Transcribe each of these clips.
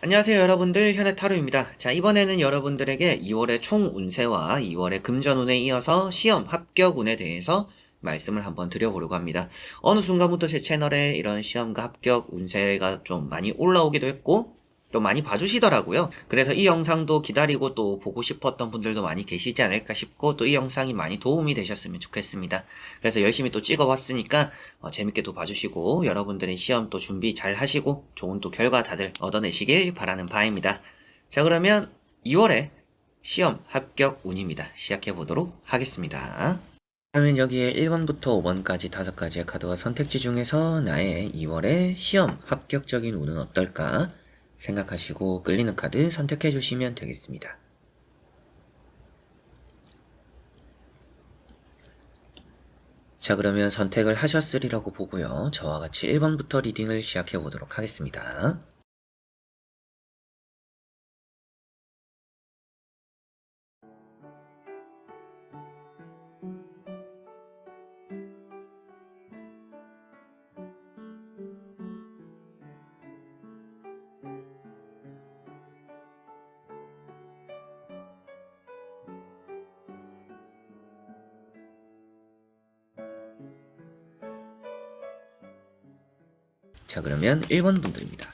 안녕하세요 여러분들, 현해타로입니다. 자, 이번에는 여러분들에게 2월의 총 운세와 2월의 금전운에 이어서 시험 합격운에 대해서 말씀을 한번 드려보려고 합니다. 어느 순간부터 제 채널에 이런 시험과 합격 운세가 좀 많이 올라오기도 했고 또 많이 봐주시더라고요. 그래서 이 영상도 기다리고 또 보고 싶었던 분들도 많이 계시지 않을까 싶고 또 이 영상이 많이 도움이 되셨으면 좋겠습니다. 그래서 열심히 또 찍어봤으니까 재밌게 또 봐주시고 여러분들의 시험 또 준비 잘 하시고 좋은 또 결과 다들 얻어내시길 바라는 바입니다. 자, 그러면 2월에 시험 합격 운입니다. 시작해 보도록 하겠습니다. 그러면 여기에 1번부터 5번까지 5가지의 카드와 선택지 중에서 나의 2월의 시험 합격적인 운은 어떨까 생각하시고 끌리는 카드 선택해 주시면 되겠습니다. 자, 그러면 선택을 하셨으리라고 보고요. 저와 같이 1번부터 리딩을 시작해 보도록 하겠습니다. 자, 그러면 1번 분들입니다.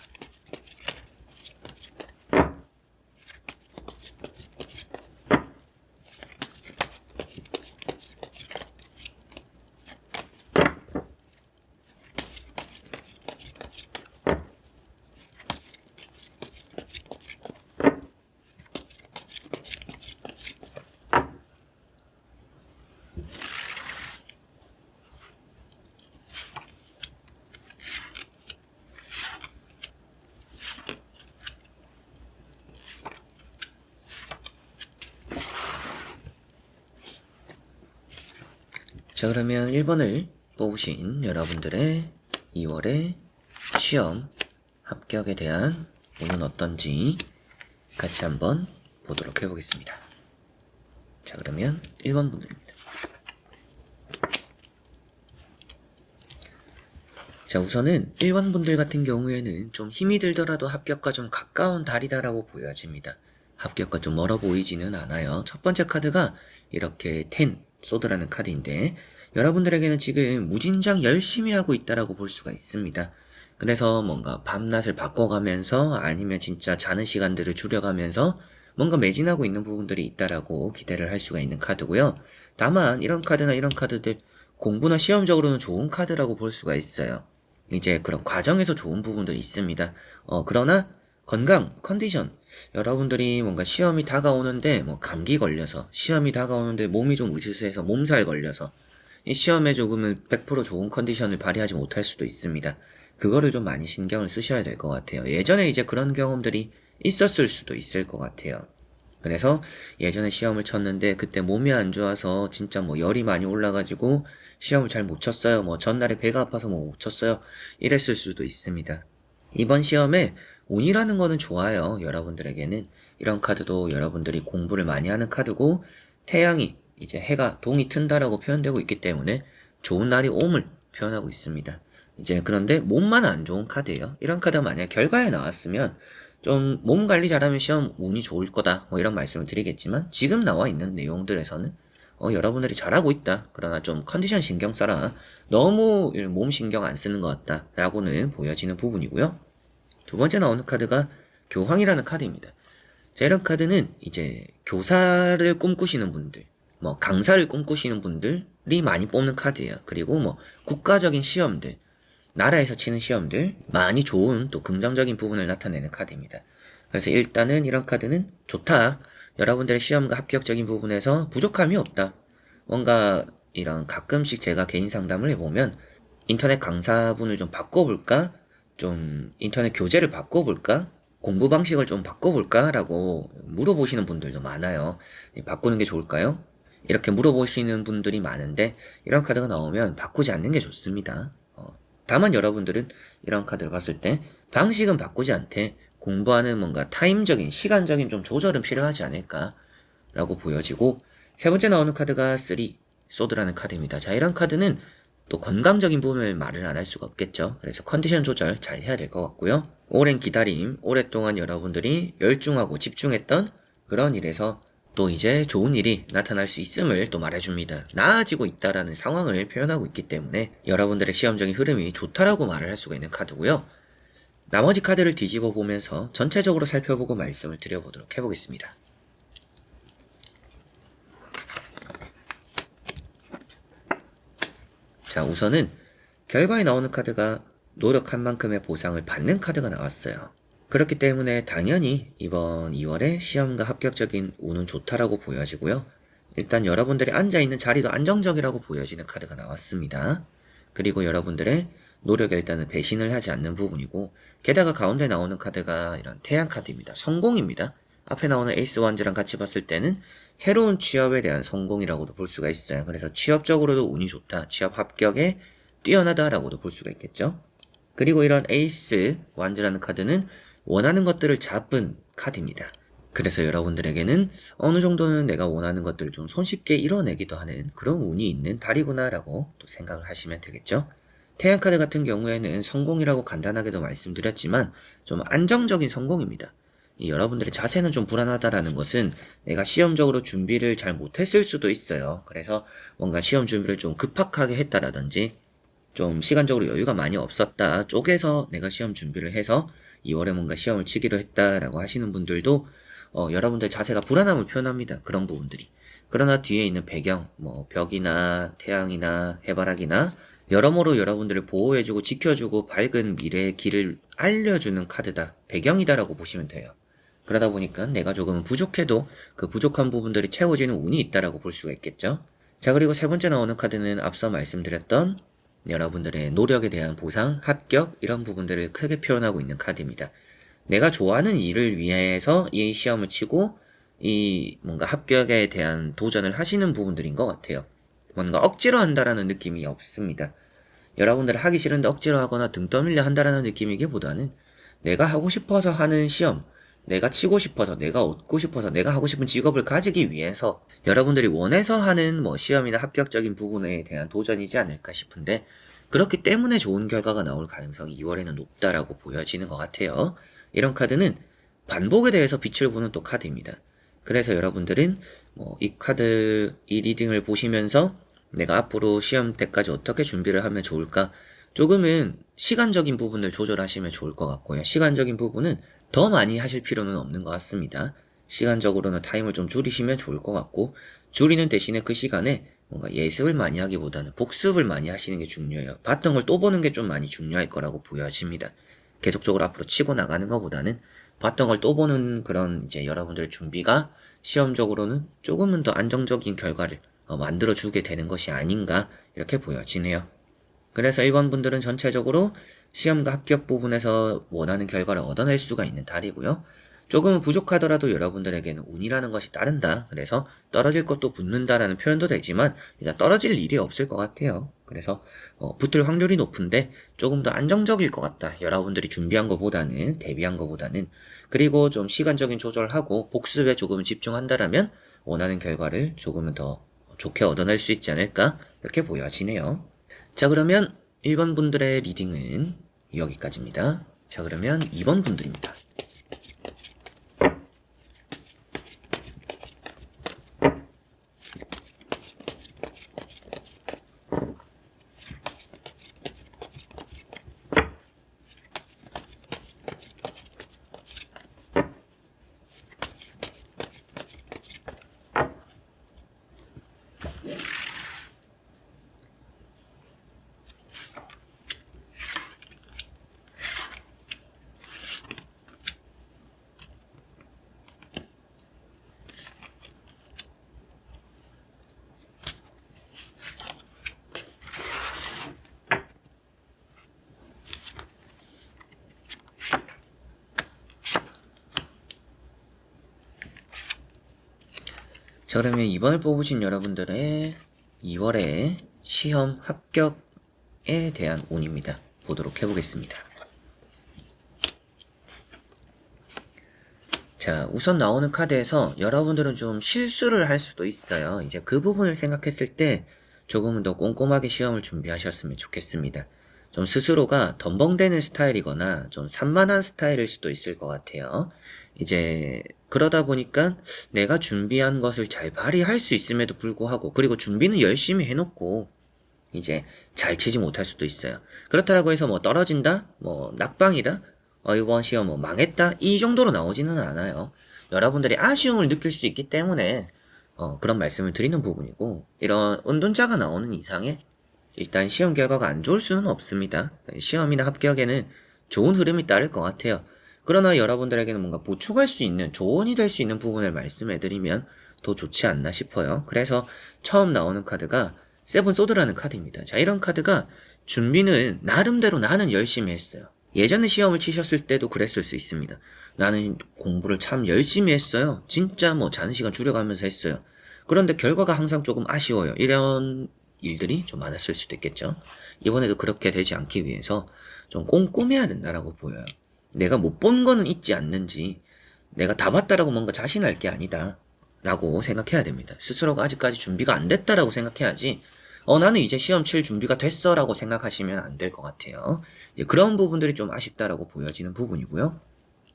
자, 그러면 1번을 뽑으신 여러분들의 2월의 시험 합격에 대한 운은 어떤지 같이 한번 보도록 해보겠습니다. 자, 그러면 1번 분들입니다. 자, 우선은 1번 분들 같은 경우에는 좀 힘이 들더라도 합격과 좀 가까운 달이다라고 보여집니다. 합격과 좀 멀어 보이지는 않아요. 첫 번째 카드가 이렇게 10, 소드라는 카드인데 여러분들에게는 지금 무진장 열심히 하고 있다라고 볼 수가 있습니다. 그래서 뭔가 밤낮을 바꿔가면서 아니면 진짜 자는 시간들을 줄여가면서 뭔가 매진하고 있는 부분들이 있다라고 기대를 할 수가 있는 카드고요. 다만 이런 카드나 이런 카드들 공부나 시험적으로는 좋은 카드라고 볼 수가 있어요. 이제 그런 과정에서 좋은 부분들이 있습니다. 그러나 건강, 컨디션, 여러분들이 뭔가 시험이 다가오는데 뭐 감기 걸려서 시험이 다가오는데 몸이 좀 으스스해서 몸살 걸려서 이 시험에 조금은 100% 좋은 컨디션을 발휘하지 못할 수도 있습니다. 그거를 좀 많이 신경을 쓰셔야 될 것 같아요. 예전에 이제 그런 경험들이 있었을 수도 있을 것 같아요. 그래서 예전에 시험을 쳤는데 그때 몸이 안 좋아서 진짜 뭐 열이 많이 올라가지고 시험을 잘 못 쳤어요. 뭐 전날에 배가 아파서 뭐 못 쳤어요. 이랬을 수도 있습니다. 이번 시험에 운이라는 거는 좋아요. 여러분들에게는 이런 카드도 여러분들이 공부를 많이 하는 카드고 태양이 이제 해가 동이 튼다라고 표현되고 있기 때문에 좋은 날이 옴을 표현하고 있습니다. 이제 그런데 몸만 안 좋은 카드예요. 이런 카드가 만약 결과에 나왔으면 좀 몸 관리 잘하면 시험 운이 좋을 거다 뭐 이런 말씀을 드리겠지만 지금 나와 있는 내용들에서는 여러분들이 잘하고 있다. 그러나 좀 컨디션 신경 써라. 너무 몸 신경 안 쓰는 것 같다. 라고는 보여지는 부분이고요. 두 번째 나오는 카드가 교황이라는 카드입니다. 자, 이런 카드는 이제 교사를 꿈꾸시는 분들, 뭐 강사를 꿈꾸시는 분들이 많이 뽑는 카드예요. 그리고 뭐 국가적인 시험들, 나라에서 치는 시험들, 많이 좋은 또 긍정적인 부분을 나타내는 카드입니다. 그래서 일단은 이런 카드는 좋다. 여러분들의 시험과 합격적인 부분에서 부족함이 없다. 뭔가 이런 가끔씩 제가 개인 상담을 해보면 인터넷 강사분을 좀 바꿔볼까? 좀 인터넷 교재를 바꿔볼까? 공부 방식을 좀 바꿔볼까? 라고 물어보시는 분들도 많아요. 바꾸는 게 좋을까요? 이렇게 물어보시는 분들이 많은데 이런 카드가 나오면 바꾸지 않는 게 좋습니다. 다만 여러분들은 이런 카드를 봤을 때 방식은 바꾸지 않되 공부하는 뭔가 타임적인 시간적인 좀 조절은 필요하지 않을까 라고 보여지고 세 번째 나오는 카드가 3 소드라는 카드입니다. 자, 이런 카드는 또 건강적인 부분을 말을 안 할 수가 없겠죠. 그래서 컨디션 조절 잘 해야 될 것 같고요. 오랜 기다림, 오랫동안 여러분들이 열중하고 집중했던 그런 일에서 또 이제 좋은 일이 나타날 수 있음을 또 말해줍니다. 나아지고 있다라는 상황을 표현하고 있기 때문에 여러분들의 시험적인 흐름이 좋다라고 말을 할 수가 있는 카드고요. 나머지 카드를 뒤집어 보면서 전체적으로 살펴보고 말씀을 드려보도록 해보겠습니다. 자, 우선은 결과에 나오는 카드가 노력한 만큼의 보상을 받는 카드가 나왔어요. 그렇기 때문에 당연히 이번 2월에 시험과 합격적인 운은 좋다라고 보여지고요. 일단 여러분들이 앉아있는 자리도 안정적이라고 보여지는 카드가 나왔습니다. 그리고 여러분들의 노력에 일단은 배신을 하지 않는 부분이고, 게다가 가운데 나오는 카드가 이런 태양 카드입니다. 성공입니다. 앞에 나오는 에이스 원즈랑 같이 봤을 때는 새로운 취업에 대한 성공이라고도 볼 수가 있어요. 그래서 취업적으로도 운이 좋다, 취업 합격에 뛰어나다라고도 볼 수가 있겠죠. 그리고 이런 에이스 원즈라는 카드는 원하는 것들을 잡은 카드입니다. 그래서 여러분들에게는 어느 정도는 내가 원하는 것들을 좀 손쉽게 이뤄내기도 하는 그런 운이 있는 달이구나라고 또 생각을 하시면 되겠죠. 태양카드 같은 경우에는 성공이라고 간단하게도 말씀드렸지만 좀 안정적인 성공입니다. 여러분들의 자세는 좀 불안하다라는 것은 내가 시험적으로 준비를 잘 못했을 수도 있어요. 그래서 뭔가 시험 준비를 좀 급박하게 했다라든지 좀 시간적으로 여유가 많이 없었다 쪼개서 내가 시험 준비를 해서 2월에 뭔가 시험을 치기로 했다라고 하시는 분들도 여러분들 자세가 불안함을 표현합니다. 그런 부분들이. 그러나 뒤에 있는 배경, 뭐 벽이나 태양이나 해바라기나 여러모로 여러분들을 보호해주고 지켜주고 밝은 미래의 길을 알려주는 카드다, 배경이다라고 보시면 돼요. 그러다 보니까 내가 조금 부족해도 그 부족한 부분들이 채워지는 운이 있다라고 볼 수가 있겠죠. 자, 그리고 세 번째 나오는 카드는 앞서 말씀드렸던 여러분들의 노력에 대한 보상, 합격 이런 부분들을 크게 표현하고 있는 카드입니다. 내가 좋아하는 일을 위해서 이 시험을 치고 이 뭔가 합격에 대한 도전을 하시는 부분들인 것 같아요. 뭔가 억지로 한다라는 느낌이 없습니다. 여러분들 하기 싫은데 억지로 하거나 등 떠밀려 한다라는 느낌이기보다는 내가 하고 싶어서 하는 시험, 내가 치고 싶어서, 내가 얻고 싶어서, 내가 하고 싶은 직업을 가지기 위해서 여러분들이 원해서 하는 뭐 시험이나 합격적인 부분에 대한 도전이지 않을까 싶은데, 그렇기 때문에 좋은 결과가 나올 가능성이 2월에는 높다라고 보여지는 것 같아요. 이런 카드는 반복에 대해서 빛을 보는 또 카드입니다. 그래서 여러분들은 뭐 이 카드, 이 리딩을 보시면서 내가 앞으로 시험 때까지 어떻게 준비를 하면 좋을까? 조금은 시간적인 부분을 조절하시면 좋을 것 같고요. 시간적인 부분은 더 많이 하실 필요는 없는 것 같습니다. 시간적으로는 타임을 좀 줄이시면 좋을 것 같고, 줄이는 대신에 그 시간에 뭔가 예습을 많이 하기보다는 복습을 많이 하시는 게 중요해요. 봤던 걸 또 보는 게 좀 많이 중요할 거라고 보여집니다. 계속적으로 앞으로 치고 나가는 것보다는 봤던 걸 또 보는 그런 이제 여러분들의 준비가 시험적으로는 조금은 더 안정적인 결과를 만들어주게 되는 것이 아닌가 이렇게 보여지네요. 그래서 1번 분들은 전체적으로 시험과 합격 부분에서 원하는 결과를 얻어낼 수가 있는 달이고요. 조금은 부족하더라도 여러분들에게는 운이라는 것이 따른다. 그래서 떨어질 것도 붙는다라는 표현도 되지만 일단 떨어질 일이 없을 것 같아요. 그래서 붙을 확률이 높은데 조금 더 안정적일 것 같다. 여러분들이 준비한 것보다는, 대비한 것보다는. 그리고 좀 시간적인 조절하고 복습에 조금 집중한다라면 원하는 결과를 조금은 더 좋게 얻어낼 수 있지 않을까 이렇게 보여지네요. 자, 그러면 1번 분들의 리딩은 여기까지입니다. 자, 그러면 2번 분들입니다. 자, 그러면 이번을 뽑으신 여러분들의 2월의 시험 합격에 대한 운입니다. 보도록 해보겠습니다. 자, 우선 나오는 카드에서 여러분들은 좀 실수를 할 수도 있어요. 이제 그 부분을 생각했을 때 조금은 더 꼼꼼하게 시험을 준비하셨으면 좋겠습니다. 좀 스스로가 덤벙대는 스타일이거나 좀 산만한 스타일일 수도 있을 것 같아요. 이제 그러다 보니까 내가 준비한 것을 잘 발휘할 수 있음에도 불구하고, 그리고 준비는 열심히 해놓고 이제 잘 치지 못할 수도 있어요. 그렇다고 해서 뭐 떨어진다? 뭐 낙방이다? 이번 시험 뭐 망했다? 이 정도로 나오지는 않아요. 여러분들이 아쉬움을 느낄 수 있기 때문에 그런 말씀을 드리는 부분이고, 이런 은둔자가 나오는 이상에 일단 시험 결과가 안 좋을 수는 없습니다. 시험이나 합격에는 좋은 흐름이 따를 것 같아요. 그러나 여러분들에게는 뭔가 보충할 수 있는, 조언이 될 수 있는 부분을 말씀해드리면 더 좋지 않나 싶어요. 그래서 처음 나오는 카드가 세븐 소드라는 카드입니다. 자, 이런 카드가 준비는 나름대로 나는 열심히 했어요. 예전에 시험을 치셨을 때도 그랬을 수 있습니다. 나는 공부를 참 열심히 했어요. 진짜 뭐 자는 시간 줄여가면서 했어요. 그런데 결과가 항상 조금 아쉬워요. 이런 일들이 좀 많았을 수도 있겠죠. 이번에도 그렇게 되지 않기 위해서 좀 꼼꼼해야 된다라고 보여요. 내가 못 본 거는 있지 않는지, 내가 다 봤다라고 뭔가 자신할 게 아니다 라고 생각해야 됩니다. 스스로가 아직까지 준비가 안 됐다라고 생각해야지, 나는 이제 시험 칠 준비가 됐어 라고 생각하시면 안 될 것 같아요. 이제 그런 부분들이 좀 아쉽다라고 보여지는 부분이고요.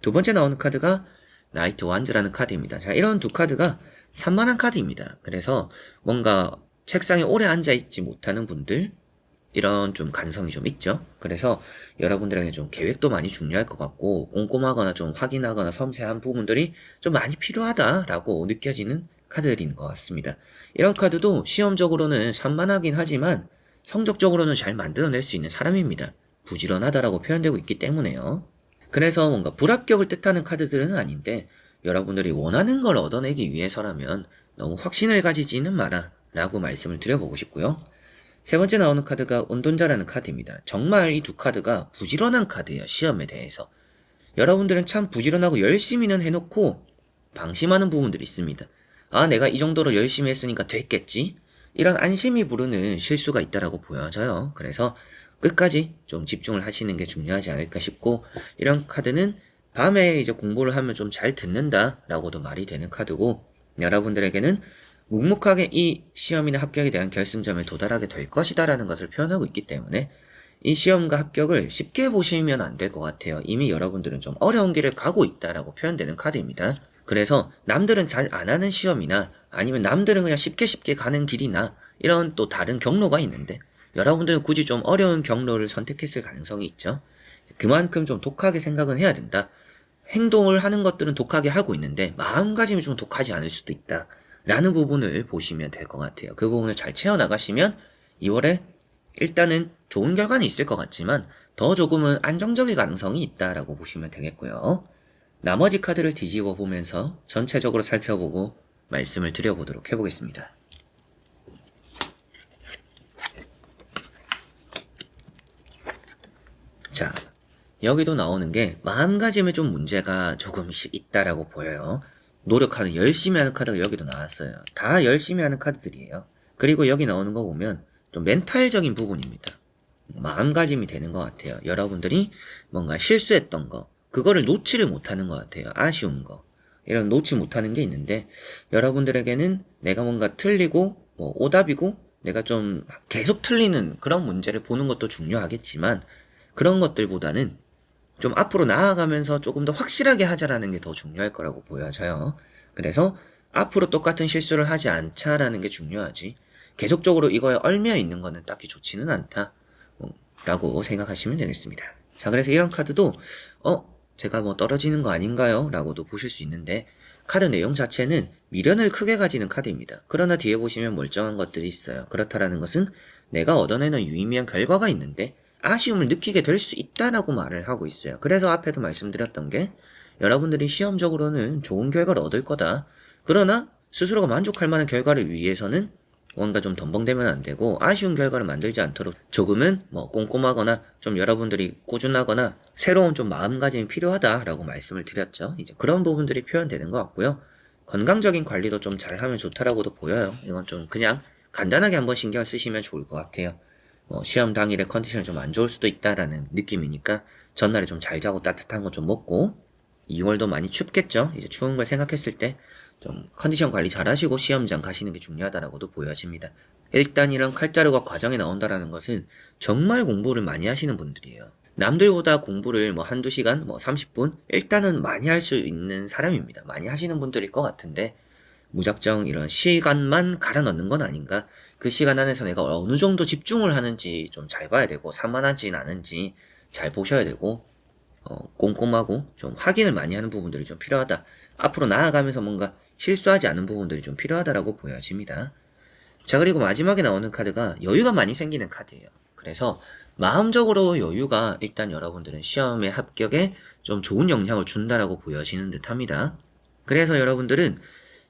두 번째 나오는 카드가 나이트 완즈라는 카드입니다. 자, 이런 두 카드가 산만한 카드입니다. 그래서 뭔가 책상에 오래 앉아있지 못하는 분들, 이런 좀 가능성이 좀 있죠. 그래서 여러분들에게 좀 계획도 많이 중요할 것 같고, 꼼꼼하거나 좀 확인하거나 섬세한 부분들이 좀 많이 필요하다라고 느껴지는 카드들인 것 같습니다. 이런 카드도 시험적으로는 산만하긴 하지만 성적적으로는 잘 만들어낼 수 있는 사람입니다. 부지런하다라고 표현되고 있기 때문에요. 그래서 뭔가 불합격을 뜻하는 카드들은 아닌데, 여러분들이 원하는 걸 얻어내기 위해서라면 너무 확신을 가지지는 마라 라고 말씀을 드려보고 싶고요. 세 번째 나오는 카드가 은둔자라는 카드입니다. 정말 이 두 카드가 부지런한 카드예요. 시험에 대해서. 여러분들은 참 부지런하고 열심히는 해놓고 방심하는 부분들이 있습니다. 아, 내가 이 정도로 열심히 했으니까 됐겠지? 이런 안심이 부르는 실수가 있다라고 보여져요. 그래서 끝까지 좀 집중을 하시는 게 중요하지 않을까 싶고, 이런 카드는 밤에 이제 공부를 하면 좀 잘 듣는다라고도 말이 되는 카드고, 여러분들에게는 묵묵하게 이 시험이나 합격에 대한 결승점에 도달하게 될 것이다라는 것을 표현하고 있기 때문에 이 시험과 합격을 쉽게 보시면 안 될 것 같아요. 이미 여러분들은 좀 어려운 길을 가고 있다라고 표현되는 카드입니다. 그래서 남들은 잘 안 하는 시험이나 아니면 남들은 그냥 쉽게 가는 길이나 이런 또 다른 경로가 있는데, 여러분들은 굳이 좀 어려운 경로를 선택했을 가능성이 있죠. 그만큼 좀 독하게 생각은 해야 된다. 행동을 하는 것들은 독하게 하고 있는데 마음가짐이 좀 독하지 않을 수도 있다 라는 부분을 보시면 될 것 같아요. 그 부분을 잘 채워나가시면 2월에 일단은 좋은 결과는 있을 것 같지만 더 조금은 안정적일 가능성이 있다라고 보시면 되겠고요. 나머지 카드를 뒤집어 보면서 전체적으로 살펴보고 말씀을 드려보도록 해보겠습니다. 자, 여기도 나오는 게 마음가짐에 좀 문제가 조금씩 있다라고 보여요. 노력하는, 열심히 하는 카드가 여기도 나왔어요. 다 열심히 하는 카드들이에요. 그리고 여기 나오는 거 보면 좀 멘탈적인 부분입니다. 마음가짐이 되는 것 같아요. 여러분들이 뭔가 실수했던 거, 그거를 놓지를 못하는 것 같아요. 아쉬운 거. 이런 놓지 못하는 게 있는데, 여러분들에게는 내가 뭔가 틀리고, 뭐 오답이고, 내가 좀 계속 틀리는 그런 문제를 보는 것도 중요하겠지만, 그런 것들보다는 좀 앞으로 나아가면서 조금 더 확실하게 하자라는 게 더 중요할 거라고 보여져요. 그래서 앞으로 똑같은 실수를 하지 않자라는 게 중요하지, 계속적으로 이거에 얽매여 있는 거는 딱히 좋지는 않다 라고 생각하시면 되겠습니다. 자, 그래서 이런 카드도 제가 뭐 떨어지는 거 아닌가요? 라고도 보실 수 있는데, 카드 내용 자체는 미련을 크게 가지는 카드입니다. 그러나 뒤에 보시면 멀쩡한 것들이 있어요. 그렇다라는 것은 내가 얻어내는 유의미한 결과가 있는데 아쉬움을 느끼게 될 수 있다라고 말을 하고 있어요. 그래서 앞에도 말씀드렸던 게, 여러분들이 시험적으로는 좋은 결과를 얻을 거다. 그러나 스스로가 만족할 만한 결과를 위해서는 뭔가 좀 덤벙대면 안 되고, 아쉬운 결과를 만들지 않도록 조금은 뭐 꼼꼼하거나 좀 여러분들이 꾸준하거나 새로운 좀 마음가짐이 필요하다라고 말씀을 드렸죠. 이제 그런 부분들이 표현되는 것 같고요. 건강적인 관리도 좀 잘하면 좋다라고도 보여요. 이건 좀 그냥 간단하게 한번 신경 쓰시면 좋을 것 같아요. 시험 당일에 컨디션이 좀 안 좋을 수도 있다라는 느낌이니까 전날에 좀 잘 자고 따뜻한 거 좀 먹고, 2월도 많이 춥겠죠. 이제 추운 걸 생각했을 때 좀 컨디션 관리 잘 하시고 시험장 가시는 게 중요하다라고도 보여집니다. 일단 이런 칼자루가 과정에 나온다라는 것은 정말 공부를 많이 하시는 분들이에요. 남들보다 공부를 뭐 한두 시간, 뭐 30분? 일단은 많이 할 수 있는 사람입니다. 많이 하시는 분들일 것 같은데, 무작정 이런 시간만 갈아 넣는 건 아닌가? 그 시간 안에서 내가 어느 정도 집중을 하는지 좀 잘 봐야 되고, 산만하진 않은지 잘 보셔야 되고, 꼼꼼하고 좀 확인을 많이 하는 부분들이 좀 필요하다. 앞으로 나아가면서 뭔가 실수하지 않은 부분들이 좀 필요하다라고 보여집니다. 자, 그리고 마지막에 나오는 카드가 여유가 많이 생기는 카드예요. 그래서 마음적으로 여유가 일단 여러분들은 시험의 합격에 좀 좋은 영향을 준다라고 보여지는 듯 합니다. 그래서 여러분들은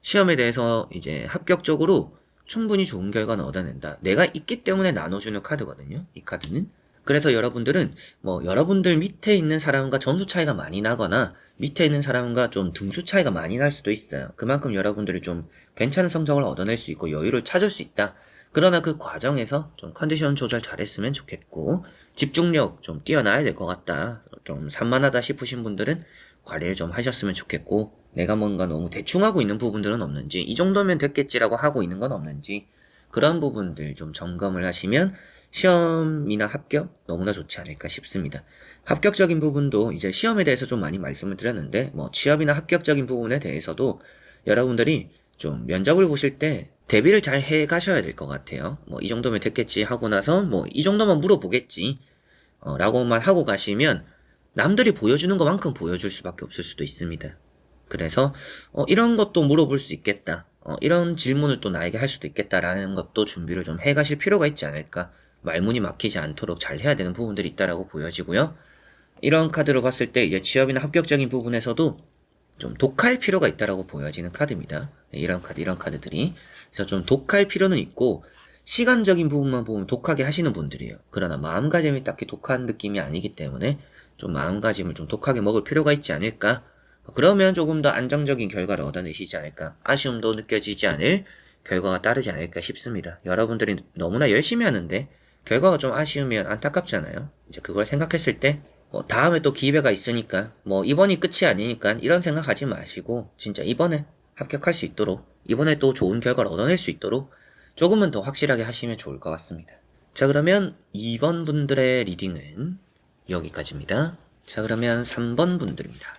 시험에 대해서 이제 합격적으로 충분히 좋은 결과는 얻어낸다. 내가 있기 때문에 나눠주는 카드거든요. 이 카드는. 그래서 여러분들은 뭐 여러분들 밑에 있는 사람과 점수 차이가 많이 나거나 밑에 있는 사람과 좀 등수 차이가 많이 날 수도 있어요. 그만큼 여러분들이 좀 괜찮은 성적을 얻어낼 수 있고 여유를 찾을 수 있다. 그러나 그 과정에서 좀 컨디션 조절 잘했으면 좋겠고 집중력 좀 뛰어나야 될 것 같다. 좀 산만하다 싶으신 분들은 관리를 좀 하셨으면 좋겠고 내가 뭔가 너무 대충 하고 있는 부분들은 없는지 이 정도면 됐겠지라고 하고 있는 건 없는지 그런 부분들 좀 점검을 하시면 시험이나 합격 너무나 좋지 않을까 싶습니다. 합격적인 부분도 이제 시험에 대해서 좀 많이 말씀을 드렸는데 뭐 취업이나 합격적인 부분에 대해서도 여러분들이 좀 면접을 보실 때 대비를 잘 해 가셔야 될 것 같아요. 뭐 이 정도면 됐겠지 하고 나서 뭐 이 정도만 물어보겠지 라고만 하고 가시면 남들이 보여주는 것만큼 보여줄 수밖에 없을 수도 있습니다. 그래서 이런 것도 물어볼 수 있겠다. 이런 질문을 또 나에게 할 수도 있겠다라는 것도 준비를 좀 해가실 필요가 있지 않을까. 말문이 막히지 않도록 잘 해야 되는 부분들이 있다라고 보여지고요. 이런 카드로 봤을 때 이제 취업이나 합격적인 부분에서도 좀 독할 필요가 있다라고 보여지는 카드입니다. 네, 이런 카드들이. 그래서 좀 독할 필요는 있고, 시간적인 부분만 보면 독하게 하시는 분들이에요. 그러나 마음가짐이 딱히 독한 느낌이 아니기 때문에 좀 마음가짐을 좀 독하게 먹을 필요가 있지 않을까. 그러면 조금 더 안정적인 결과를 얻어내시지 않을까. 아쉬움도 느껴지지 않을 결과가 따르지 않을까 싶습니다. 여러분들이 너무나 열심히 하는데 결과가 좀 아쉬우면 안타깝잖아요. 이제 그걸 생각했을 때 다음에 또 기회가 있으니까 뭐 이번이 끝이 아니니까 이런 생각하지 마시고 진짜 이번에 합격할 수 있도록 이번에 또 좋은 결과를 얻어낼 수 있도록 조금은 더 확실하게 하시면 좋을 것 같습니다. 자, 그러면 2번 분들의 리딩은 여기까지입니다. 자, 그러면 3번 분들입니다.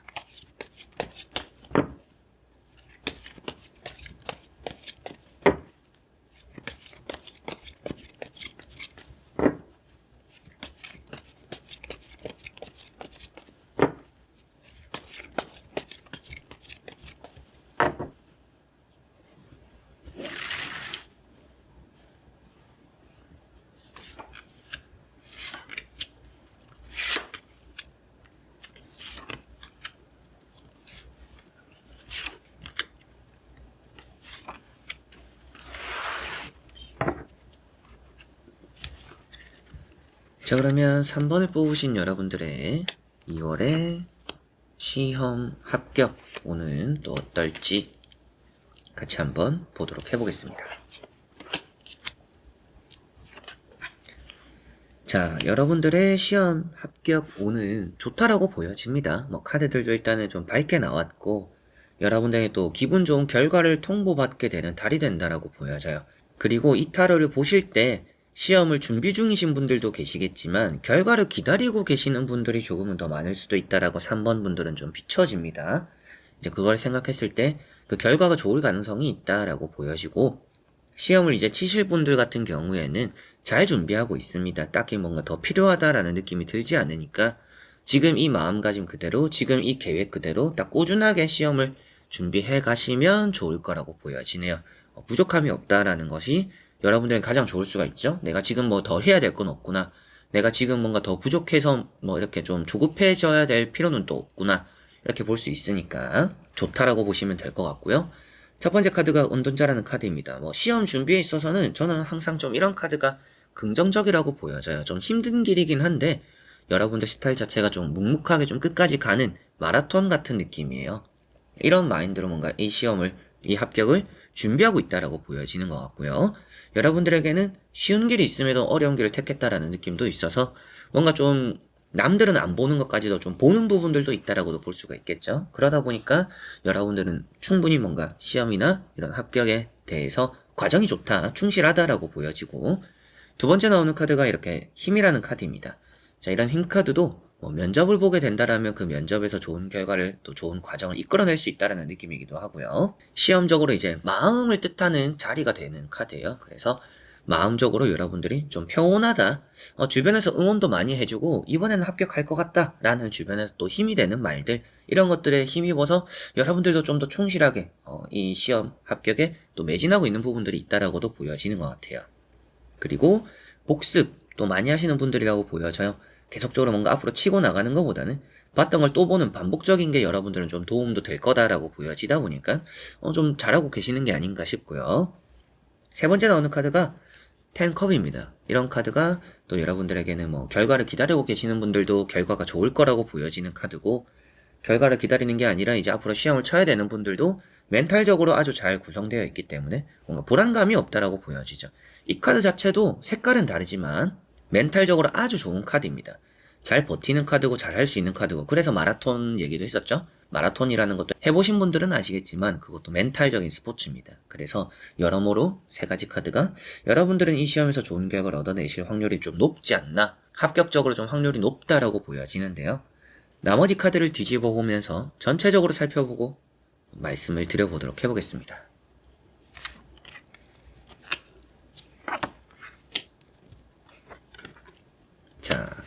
자, 그러면 3번을 뽑으신 여러분들의 2월의 시험 합격 오는 또 어떨지 같이 한번 보도록 해보겠습니다. 자, 여러분들의 시험 합격 오는 좋다라고 보여집니다. 뭐 카드들도 일단은 좀 밝게 나왔고 여러분들의 또 기분 좋은 결과를 통보받게 되는 달이 된다라고 보여져요. 그리고 이 타로를 보실 때 시험을 준비 중이신 분들도 계시겠지만 결과를 기다리고 계시는 분들이 조금은 더 많을 수도 있다라고 3번 분들은 좀 비춰집니다. 이제 그걸 생각했을 때 그 결과가 좋을 가능성이 있다라고 보여지고 시험을 이제 치실 분들 같은 경우에는 잘 준비하고 있습니다. 딱히 뭔가 더 필요하다라는 느낌이 들지 않으니까 지금 이 마음가짐 그대로 지금 이 계획 그대로 딱 꾸준하게 시험을 준비해 가시면 좋을 거라고 보여지네요. 부족함이 없다라는 것이 여러분들은 가장 좋을 수가 있죠. 내가 지금 뭐 더 해야 될 건 없구나. 내가 지금 뭔가 더 부족해서 뭐 이렇게 좀 조급해져야 될 필요는 또 없구나. 이렇게 볼 수 있으니까 좋다라고 보시면 될 것 같고요. 첫 번째 카드가 은둔자라는 카드입니다. 뭐 시험 준비에 있어서는 저는 항상 좀 이런 카드가 긍정적이라고 보여져요. 좀 힘든 길이긴 한데 여러분들 스타일 자체가 좀 묵묵하게 좀 끝까지 가는 마라톤 같은 느낌이에요. 이런 마인드로 뭔가 이 시험을, 이 합격을 준비하고 있다라고 보여지는 것 같고요. 여러분들에게는 쉬운 길이 있음에도 어려운 길을 택했다라는 느낌도 있어서 뭔가 좀 남들은 안 보는 것까지도 좀 보는 부분들도 있다라고도 볼 수가 있겠죠. 그러다 보니까 여러분들은 충분히 뭔가 시험이나 이런 합격에 대해서 과정이 좋다, 충실하다라고 보여지고, 두 번째 나오는 카드가 이렇게 힘이라는 카드입니다. 자, 이런 힘 카드도 뭐 면접을 보게 된다라면 그 면접에서 좋은 결과를 또 좋은 과정을 이끌어낼 수 있다라는 느낌이기도 하고요. 시험적으로 이제 마음을 뜻하는 자리가 되는 카드예요. 그래서 마음적으로 여러분들이 좀 평온하다, 주변에서 응원도 많이 해주고 이번에는 합격할 것 같다 라는 주변에서 또 힘이 되는 말들, 이런 것들에 힘입어서 여러분들도 좀 더 충실하게 이 시험 합격에 또 매진하고 있는 부분들이 있다라고도 보여지는 것 같아요. 그리고 복습 또 많이 하시는 분들이라고 보여져요. 계속적으로 뭔가 앞으로 치고 나가는 것보다는 봤던 걸 또 보는 반복적인 게 여러분들은 좀 도움도 될 거다라고 보여지다 보니까 좀 잘하고 계시는 게 아닌가 싶고요. 세 번째 나오는 카드가 텐컵입니다. 이런 카드가 또 여러분들에게는 뭐 결과를 기다리고 계시는 분들도 결과가 좋을 거라고 보여지는 카드고, 결과를 기다리는 게 아니라 이제 앞으로 시험을 쳐야 되는 분들도 멘탈적으로 아주 잘 구성되어 있기 때문에 뭔가 불안감이 없다라고 보여지죠. 이 카드 자체도 색깔은 다르지만 멘탈적으로 아주 좋은 카드입니다. 잘 버티는 카드고 잘 할 수 있는 카드고, 그래서 마라톤 얘기도 했었죠. 마라톤이라는 것도 해보신 분들은 아시겠지만 그것도 멘탈적인 스포츠입니다. 그래서 여러모로 세 가지 카드가 여러분들은 이 시험에서 좋은 결과를 얻어내실 확률이 좀 높지 않나, 합격적으로 좀 확률이 높다라고 보여지는데요. 나머지 카드를 뒤집어 보면서 전체적으로 살펴보고 말씀을 드려보도록 해보겠습니다. 자,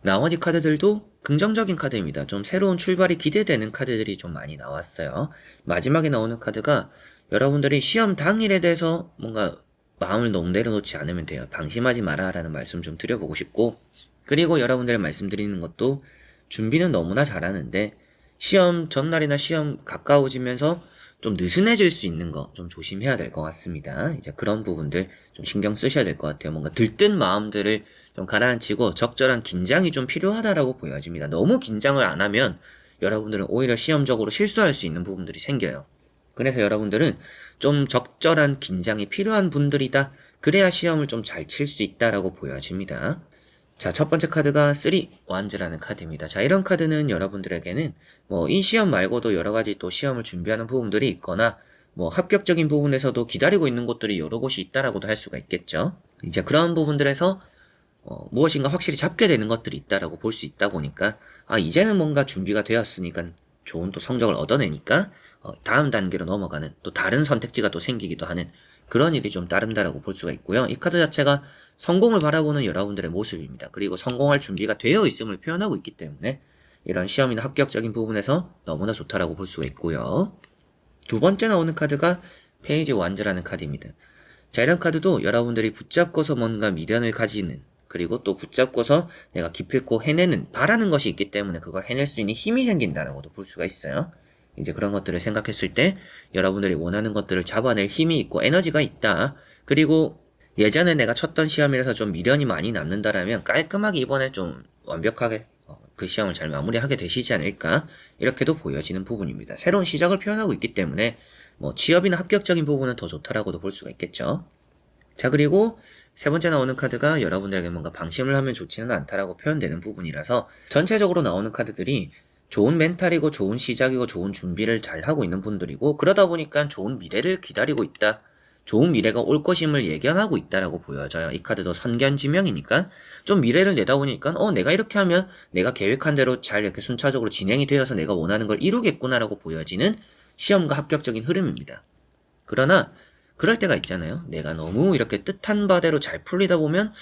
나머지 카드들도 긍정적인 카드입니다. 좀 새로운 출발이 기대되는 카드들이 좀 많이 나왔어요. 마지막에 나오는 카드가 여러분들이 시험 당일에 대해서 뭔가 마음을 너무 내려놓지 않으면 돼요. 방심하지 마라 라는 말씀 좀 드려보고 싶고, 그리고 여러분들 말씀드리는 것도 준비는 너무나 잘하는데 시험 전날이나 시험 가까워지면서 좀 느슨해질 수 있는 거 좀 조심해야 될 것 같습니다. 이제 그런 부분들 좀 신경 쓰셔야 될 것 같아요. 뭔가 들뜬 마음들을 좀 가라앉히고 적절한 긴장이 좀 필요하다라고 보여집니다. 너무 긴장을 안 하면 여러분들은 오히려 시험적으로 실수할 수 있는 부분들이 생겨요. 그래서 여러분들은 좀 적절한 긴장이 필요한 분들이다, 그래야 시험을 좀 잘 칠 수 있다라고 보여집니다. 자, 첫 번째 카드가 3 완즈라는 카드입니다. 자, 이런 카드는 여러분들에게는 뭐 이 시험 말고도 여러 가지 또 시험을 준비하는 부분들이 있거나 뭐 합격적인 부분에서도 기다리고 있는 곳들이 여러 곳이 있다라고도 할 수가 있겠죠. 이제 그런 부분들에서 무엇인가 확실히 잡게 되는 것들이 있다라고 볼 수 있다 보니까, 이제는 뭔가 준비가 되었으니까 좋은 또 성적을 얻어내니까 다음 단계로 넘어가는 또 다른 선택지가 또 생기기도 하는 그런 일이 좀 따른다라고 볼 수가 있고요. 이 카드 자체가 성공을 바라보는 여러분들의 모습입니다. 그리고 성공할 준비가 되어 있음을 표현하고 있기 때문에 이런 시험이나 합격적인 부분에서 너무나 좋다라고 볼 수가 있고요. 두 번째 나오는 카드가 페이지 완즈라는 카드입니다. 자, 이런 카드도 여러분들이 붙잡고서 뭔가 미련을 가지는, 그리고 또 붙잡고서 내가 기필코 해내는, 바라는 것이 있기 때문에 그걸 해낼 수 있는 힘이 생긴다라고도 볼 수가 있어요. 이제 그런 것들을 생각했을 때 여러분들이 원하는 것들을 잡아낼 힘이 있고 에너지가 있다. 그리고 예전에 내가 쳤던 시험이라서 좀 미련이 많이 남는다라면 깔끔하게 이번에 좀 완벽하게 그 시험을 잘 마무리하게 되시지 않을까, 이렇게도 보여지는 부분입니다. 새로운 시작을 표현하고 있기 때문에 뭐 취업이나 합격적인 부분은 더 좋다라고도 볼 수가 있겠죠. 자, 그리고 세 번째 나오는 카드가 여러분들에게 뭔가 방심을 하면 좋지는 않다라고 표현되는 부분이라서 전체적으로 나오는 카드들이 좋은 멘탈이고 좋은 시작이고 좋은 준비를 잘 하고 있는 분들이고, 그러다 보니까 좋은 미래를 기다리고 있다, 좋은 미래가 올 것임을 예견하고 있다라고 보여져요. 이 카드도 선견지명이니까 좀 미래를 내다보니까 내가 이렇게 하면 내가 계획한 대로 잘 이렇게 순차적으로 진행이 되어서 내가 원하는 걸 이루겠구나라고 보여지는 시험과 합격적인 흐름입니다. 그러나 그럴 때가 있잖아요. 내가 너무 이렇게 뜻한 바대로 잘 풀리다 보면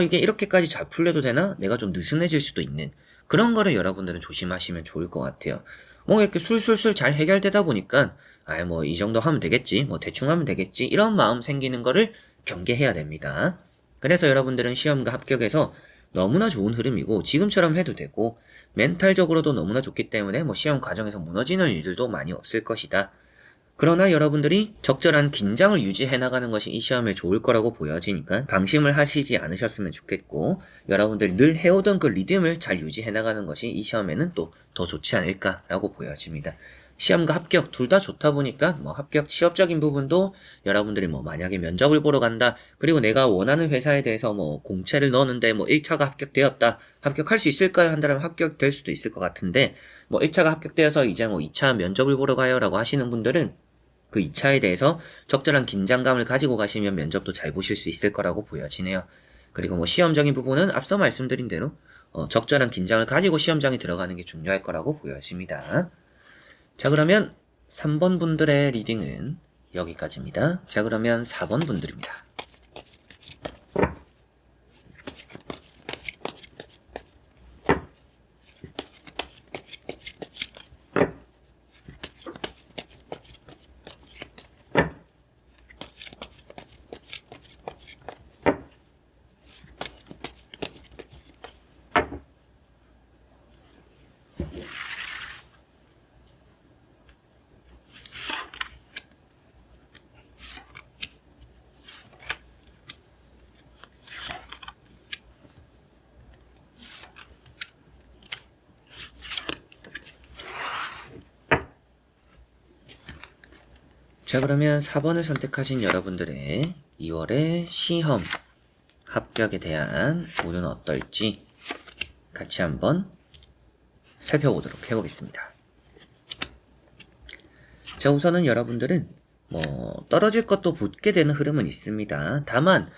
이게 이렇게까지 잘 풀려도 되나? 내가 좀 느슨해질 수도 있는 그런 거를 여러분들은 조심하시면 좋을 것 같아요. 뭔가 이렇게 술술술 잘 해결되다 보니까 뭐 이 정도 하면 되겠지, 뭐 대충 하면 되겠지, 이런 마음 생기는 거를 경계해야 됩니다. 그래서 여러분들은 시험과 합격에서 너무나 좋은 흐름이고 지금처럼 해도 되고 멘탈적으로도 너무나 좋기 때문에 뭐 시험 과정에서 무너지는 일들도 많이 없을 것이다. 그러나 여러분들이 적절한 긴장을 유지해 나가는 것이 이 시험에 좋을 거라고 보여지니까 방심을 하시지 않으셨으면 좋겠고, 여러분들이 늘 해오던 그 리듬을 잘 유지해 나가는 것이 이 시험에는 또 더 좋지 않을까라고 보여집니다. 시험과 합격 둘 다 좋다 보니까 뭐 합격 취업적인 부분도 여러분들이 뭐 만약에 면접을 보러 간다, 그리고 내가 원하는 회사에 대해서 뭐 공채를 넣었는데 뭐 1차가 합격되었다, 합격할 수 있을까요? 한다면 합격될 수도 있을 것 같은데, 뭐 1차가 합격되어서 이제 뭐 2차 면접을 보러 가요 라고 하시는 분들은 그 2차에 대해서 적절한 긴장감을 가지고 가시면 면접도 잘 보실 수 있을 거라고 보여지네요. 그리고 뭐 시험적인 부분은 앞서 말씀드린 대로 적절한 긴장을 가지고 시험장에 들어가는 게 중요할 거라고 보여집니다. 자, 그러면 3번 분들의 리딩은 여기까지입니다. 자, 그러면 4번 분들입니다. 자, 그러면 4번을 선택하신 여러분들의 2월의 시험 합격에 대한 운은 어떨지 같이 한번 살펴보도록 해보겠습니다. 자, 우선은 여러분들은 떨어질 것도 붙게 되는 흐름은 있습니다. 다만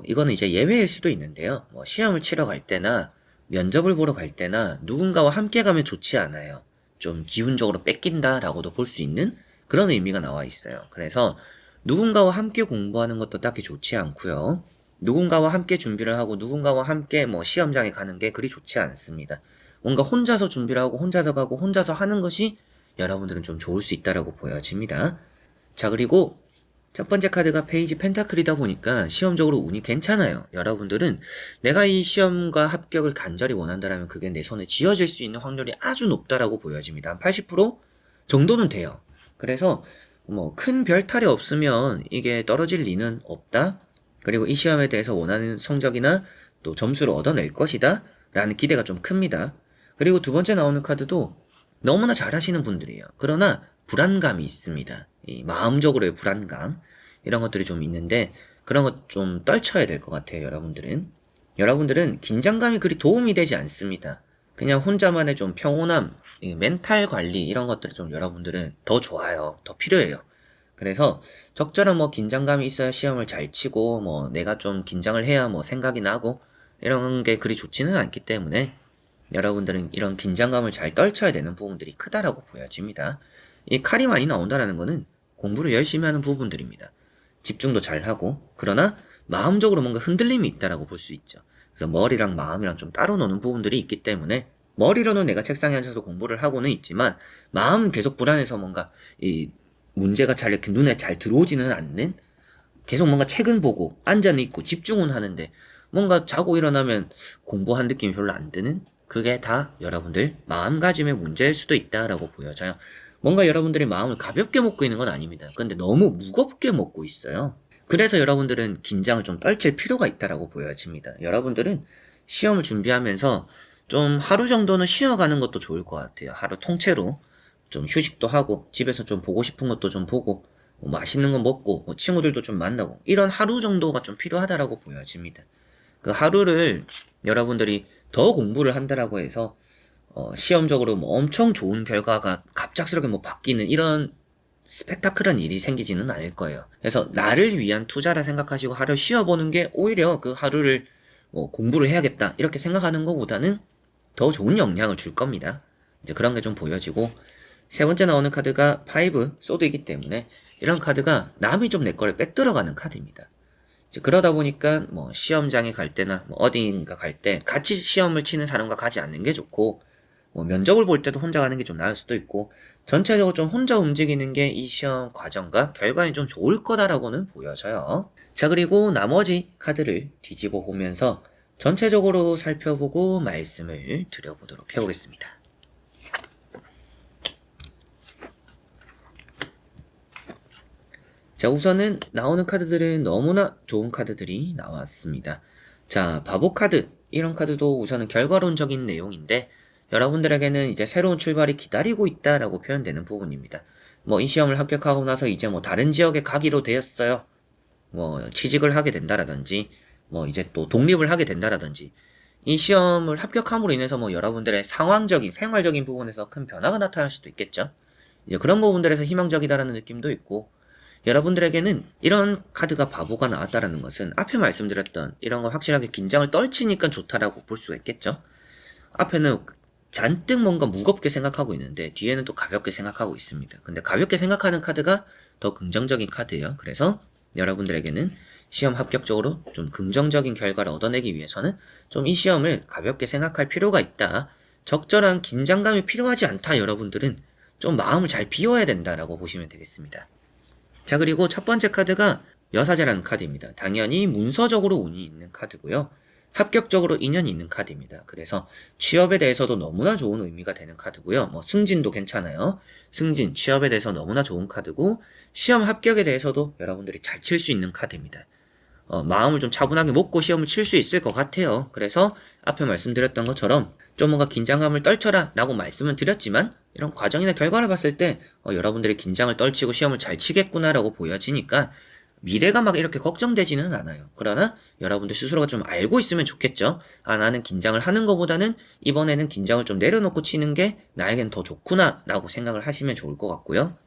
이거는 이제 예외일 수도 있는데요. 시험을 치러 갈 때나 면접을 보러 갈 때나 누군가와 함께 가면 좋지 않아요. 좀 기운적으로 뺏긴다라고도 볼 수 있는 그런 의미가 나와 있어요. 그래서 누군가와 함께 공부하는 것도 딱히 좋지 않고요. 누군가와 함께 준비를 하고 누군가와 함께 시험장에 가는 게 그리 좋지 않습니다. 뭔가 혼자서 준비를 하고 혼자서 가고 혼자서 하는 것이 여러분들은 좀 좋을 수 있다라고 보여집니다. 자, 그리고 첫 번째 카드가 페이지 펜타클이다 보니까 시험적으로 운이 괜찮아요. 여러분들은 내가 이 시험과 합격을 간절히 원한다면 그게 내 손에 쥐어질 수 있는 확률이 아주 높다라고 보여집니다. 한 80% 정도는 돼요. 그래서 큰 별탈이 없으면 이게 떨어질 리는 없다. 그리고 이 시험에 대해서 원하는 성적이나 또 점수를 얻어낼 것이다 라는 기대가 좀 큽니다. 그리고 두 번째 나오는 카드도 너무나 잘하시는 분들이에요. 그러나 불안감이 있습니다. 이 마음적으로의 불안감 이런 것들이 좀 있는데 그런 것 좀 떨쳐야 될 것 같아요. 여러분들은 긴장감이 그리 도움이 되지 않습니다. 그냥 혼자만의 좀 평온함, 멘탈 관리 이런 것들이 좀 여러분들은 더 좋아요. 더 필요해요. 그래서 적절한 긴장감이 있어야 시험을 잘 치고 내가 좀 긴장을 해야 생각이 나고 이런 게 그리 좋지는 않기 때문에 여러분들은 이런 긴장감을 잘 떨쳐야 되는 부분들이 크다라고 보여집니다. 이 칼이 많이 나온다는 거는 공부를 열심히 하는 부분들입니다. 집중도 잘 하고 그러나 마음적으로 뭔가 흔들림이 있다라고 볼 수 있죠. 그래서 머리랑 마음이랑 좀 따로 노는 부분들이 있기 때문에 머리로는 내가 책상에 앉아서 공부를 하고는 있지만 마음은 계속 불안해서 뭔가 이 문제가 잘 이렇게 눈에 잘 들어오지는 않는 계속 뭔가 책은 보고 앉아는 있고 집중은 하는데 뭔가 자고 일어나면 공부한 느낌이 별로 안 드는 그게 다 여러분들 마음가짐의 문제일 수도 있다라고 보여져요. 뭔가 여러분들이 마음을 가볍게 먹고 있는 건 아닙니다. 근데 너무 무겁게 먹고 있어요. 그래서 여러분들은 긴장을 좀 떨칠 필요가 있다라고 보여집니다. 여러분들은 시험을 준비하면서 좀 하루 정도는 쉬어가는 것도 좋을 것 같아요. 하루 통째로 좀 휴식도 하고 집에서 좀 보고 싶은 것도 좀 보고 맛있는 거 먹고 친구들도 좀 만나고 이런 하루 정도가 좀 필요하다라고 보여집니다. 그 하루를 여러분들이 더 공부를 한다라고 해서 시험적으로 엄청 좋은 결과가 갑작스럽게 바뀌는 이런 스펙타클한 일이 생기지는 않을 거예요. 그래서 나를 위한 투자라 생각하시고 하루 쉬어보는 게 오히려 그 하루를 공부를 해야겠다 이렇게 생각하는 것보다는 더 좋은 영향을 줄 겁니다. 이제 그런 게 좀 보여지고 세 번째 나오는 카드가 5 소드이기 때문에 이런 카드가 남이 좀 내 거를 빼들어가는 카드입니다. 이제 그러다 보니까 시험장에 갈 때나 어딘가 갈 때 같이 시험을 치는 사람과 가지 않는 게 좋고 면접을 볼 때도 혼자 가는 게 좀 나을 수도 있고 전체적으로 좀 혼자 움직이는 게 이 시험 과정과 결과에 좀 좋을 거다라고는 보여져요. 자, 그리고 나머지 카드를 뒤집어 보면서 전체적으로 살펴보고 말씀을 드려보도록 해보겠습니다. 자, 우선은 나오는 카드들은 너무나 좋은 카드들이 나왔습니다. 자, 바보 카드. 이런 카드도 우선은 결과론적인 내용인데 여러분들에게는 이제 새로운 출발이 기다리고 있다라고 표현되는 부분입니다. 이 시험을 합격하고 나서 이제 다른 지역에 가기로 되었어요. 취직을 하게 된다라든지 이제 또 독립을 하게 된다라든지 이 시험을 합격함으로 인해서 여러분들의 상황적인 생활적인 부분에서 큰 변화가 나타날 수도 있겠죠. 이제 그런 부분들에서 희망적이다라는 느낌도 있고, 여러분들에게는 이런 카드가 바보가 나왔다라는 것은 앞에 말씀드렸던 이런 거 확실하게 긴장을 떨치니까 좋다라고 볼 수가 있겠죠. 앞에는 잔뜩 뭔가 무겁게 생각하고 있는데 뒤에는 또 가볍게 생각하고 있습니다. 근데 가볍게 생각하는 카드가 더 긍정적인 카드예요. 그래서 여러분들에게는 시험 합격적으로 좀 긍정적인 결과를 얻어내기 위해서는 좀 이 시험을 가볍게 생각할 필요가 있다. 적절한 긴장감이 필요하지 않다. 여러분들은 좀 마음을 잘 비워야 된다라고 보시면 되겠습니다. 자, 그리고 첫 번째 카드가 여사제라는 카드입니다. 당연히 문서적으로 운이 있는 카드고요. 합격적으로 인연이 있는 카드입니다. 그래서 취업에 대해서도 너무나 좋은 의미가 되는 카드고요. 뭐 승진도 괜찮아요. 승진, 취업에 대해서 너무나 좋은 카드고, 시험 합격에 대해서도 여러분들이 잘 칠 수 있는 카드입니다. 마음을 좀 차분하게 먹고 시험을 칠 수 있을 것 같아요. 그래서 앞에 말씀드렸던 것처럼 좀 뭔가 긴장감을 떨쳐라 라고 말씀은 드렸지만, 이런 과정이나 결과를 봤을 때 여러분들이 긴장을 떨치고 시험을 잘 치겠구나 라고 보여지니까 미래가 막 이렇게 걱정되지는 않아요. 그러나 여러분들 스스로가 좀 알고 있으면 좋겠죠. 아, 나는 긴장을 하는 것보다는 이번에는 긴장을 좀 내려놓고 치는 게 나에겐 더 좋구나 라고 생각을 하시면 좋을 것 같고요.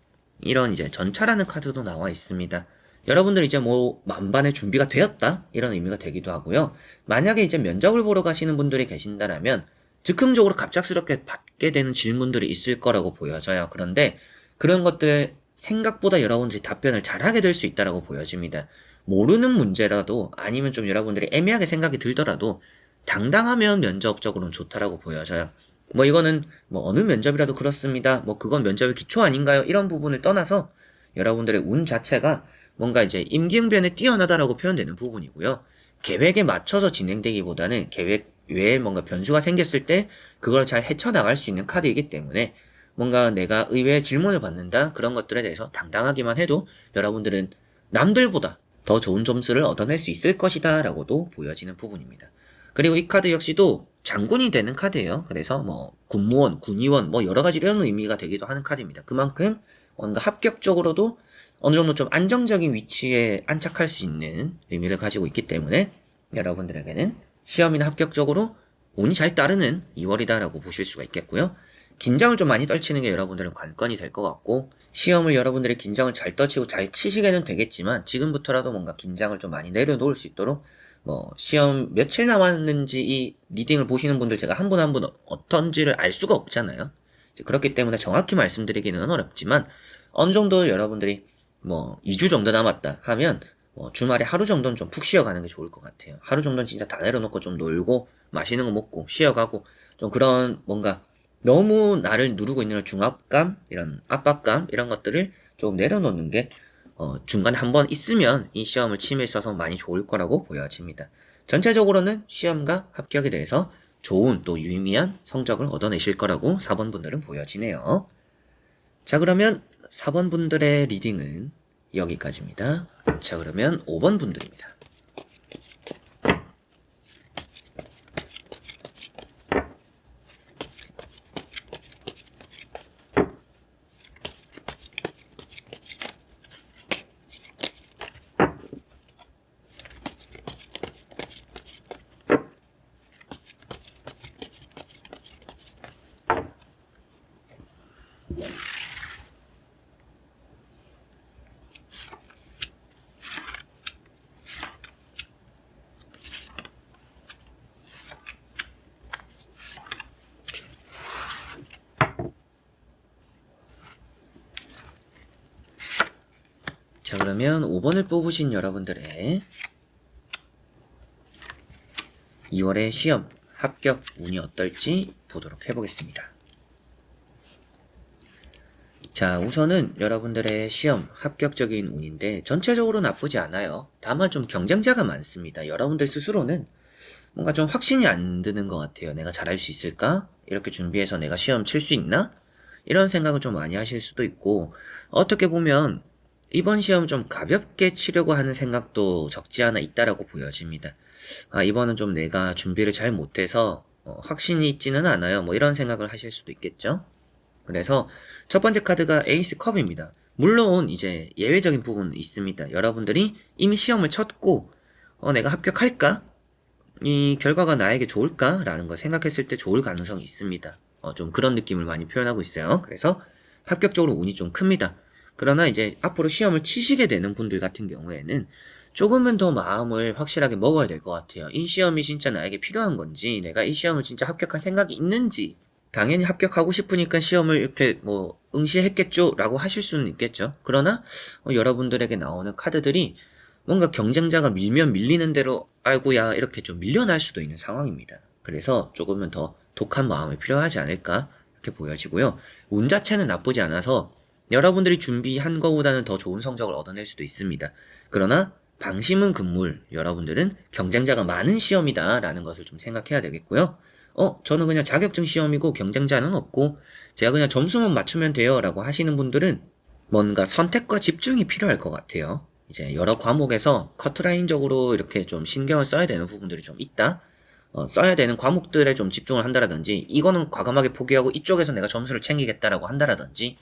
이런 이제 전차라는 카드도 나와 있습니다. 여러분들 이제 뭐 만반의 준비가 되었다 이런 의미가 되기도 하고요. 만약에 이제 면접을 보러 가시는 분들이 계신다면 즉흥적으로 갑작스럽게 받게 되는 질문들이 있을 거라고 보여져요. 그런데 그런 것들 생각보다 여러분들이 답변을 잘하게 될 수 있다라고 보여집니다. 모르는 문제라도 아니면 좀 여러분들이 애매하게 생각이 들더라도 당당하면 면접적으로는 좋다라고 보여져요. 뭐 이거는 뭐 어느 면접이라도 그렇습니다. 뭐 그건 면접의 기초 아닌가요? 이런 부분을 떠나서 여러분들의 운 자체가 뭔가 이제 임기응변에 뛰어나다라고 표현되는 부분이고요. 계획에 맞춰서 진행되기보다는 계획 외에 뭔가 변수가 생겼을 때 그걸 잘 헤쳐나갈 수 있는 카드이기 때문에 뭔가 내가 의외의 질문을 받는다 그런 것들에 대해서 당당하기만 해도 여러분들은 남들보다 더 좋은 점수를 얻어낼 수 있을 것이다 라고도 보여지는 부분입니다. 그리고 이 카드 역시도 장군이 되는 카드예요. 그래서 뭐 군무원, 군의원 뭐 여러 가지 이런 의미가 되기도 하는 카드입니다. 그만큼 뭔가 합격적으로도 어느 정도 좀 안정적인 위치에 안착할 수 있는 의미를 가지고 있기 때문에 여러분들에게는 시험이나 합격적으로 운이 잘 따르는 2월이다라고 보실 수가 있겠고요. 긴장을 좀 많이 떨치는 게 여러분들은 관건이 될 것 같고, 시험을 여러분들이 긴장을 잘 떨치고 잘 치시게는 되겠지만 지금부터라도 뭔가 긴장을 좀 많이 내려놓을 수 있도록 뭐 시험 며칠 남았는지 이 리딩을 보시는 분들 제가 한 분 한 분 어떤지를 알 수가 없잖아요. 그렇기 때문에 정확히 말씀드리기는 어렵지만 어느 정도 여러분들이 뭐 2주 정도 남았다 하면 뭐 주말에 하루 정도는 좀 푹 쉬어가는 게 좋을 것 같아요. 하루 정도는 진짜 다 내려놓고 좀 놀고 맛있는 거 먹고 쉬어가고 좀 그런 뭔가 너무 나를 누르고 있는 중압감, 이런 압박감 이런 것들을 좀 내려놓는 게 중간에 한번 있으면 이 시험을 침에 있어서 많이 좋을 거라고 보여집니다. 전체적으로는 시험과 합격에 대해서 좋은 또 유의미한 성적을 얻어내실 거라고 4번 분들은 보여지네요. 자, 그러면 4번 분들의 리딩은 여기까지입니다. 자, 그러면 5번 분들입니다. 자, 그러면 5번을 뽑으신 여러분들의 2월의 시험 합격 운이 어떨지 보도록 해보겠습니다. 자, 우선은 여러분들의 시험 합격적인 운인데 전체적으로 나쁘지 않아요. 다만 좀 경쟁자가 많습니다. 여러분들 스스로는 뭔가 좀 확신이 안 드는 것 같아요. 내가 잘할 수 있을까? 이렇게 준비해서 내가 시험 칠 수 있나? 이런 생각을 좀 많이 하실 수도 있고, 어떻게 보면 이번 시험 좀 가볍게 치려고 하는 생각도 적지 않아 있다라고 보여집니다. 아, 이번은 좀 내가 준비를 잘 못해서 확신이 있지는 않아요. 뭐 이런 생각을 하실 수도 있겠죠. 그래서 첫 번째 카드가 에이스 컵입니다. 물론 이제 예외적인 부분은 있습니다. 여러분들이 이미 시험을 쳤고 내가 합격할까? 이 결과가 나에게 좋을까? 라는 걸 생각했을 때 좋을 가능성이 있습니다. 좀 그런 느낌을 많이 표현하고 있어요. 그래서 합격적으로 운이 좀 큽니다. 그러나 이제 앞으로 시험을 치시게 되는 분들 같은 경우에는 조금은 더 마음을 확실하게 먹어야 될 것 같아요. 이 시험이 진짜 나에게 필요한 건지, 내가 이 시험을 진짜 합격할 생각이 있는지, 당연히 합격하고 싶으니까 시험을 이렇게 뭐 응시했겠죠 라고 하실 수는 있겠죠. 그러나 여러분들에게 나오는 카드들이 뭔가 경쟁자가 밀면 밀리는 대로 아이고야 이렇게 좀 밀려날 수도 있는 상황입니다. 그래서 조금은 더 독한 마음이 필요하지 않을까 이렇게 보여지고요. 운 자체는 나쁘지 않아서 여러분들이 준비한 것보다는 더 좋은 성적을 얻어낼 수도 있습니다. 그러나 방심은 금물, 여러분들은 경쟁자가 많은 시험이다 라는 것을 좀 생각해야 되겠고요. 저는 그냥 자격증 시험이고 경쟁자는 없고 제가 그냥 점수만 맞추면 돼요 라고 하시는 분들은 뭔가 선택과 집중이 필요할 것 같아요. 이제 여러 과목에서 커트라인적으로 이렇게 좀 신경을 써야 되는 부분들이 좀 있다. 써야 되는 과목들에 좀 집중을 한다라든지 이거는 과감하게 포기하고 이쪽에서 내가 점수를 챙기겠다라고 한다라든지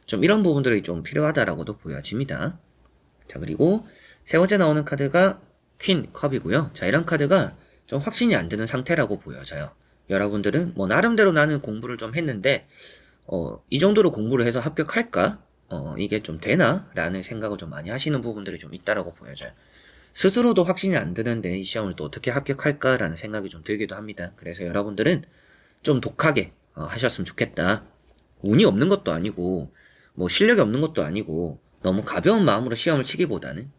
좀 이런 부분들이 좀 필요하다라고도 보여집니다. 자, 그리고 세 번째 나오는 카드가 퀸 컵이고요. 자, 이런 카드가 좀 확신이 안 드는 상태라고 보여져요. 여러분들은 뭐 나름대로 나는 공부를 좀 했는데 이 정도로 공부를 해서 합격할까? 이게 좀 되나? 라는 생각을 좀 많이 하시는 부분들이 좀 있다라고 보여져요. 스스로도 확신이 안 드는데 이 시험을 또 어떻게 합격할까라는 생각이 좀 들기도 합니다. 그래서 여러분들은 좀 독하게 하셨으면 좋겠다. 운이 없는 것도 아니고 뭐 실력이 없는 것도 아니고 너무 가벼운 마음으로 시험을 치기보다는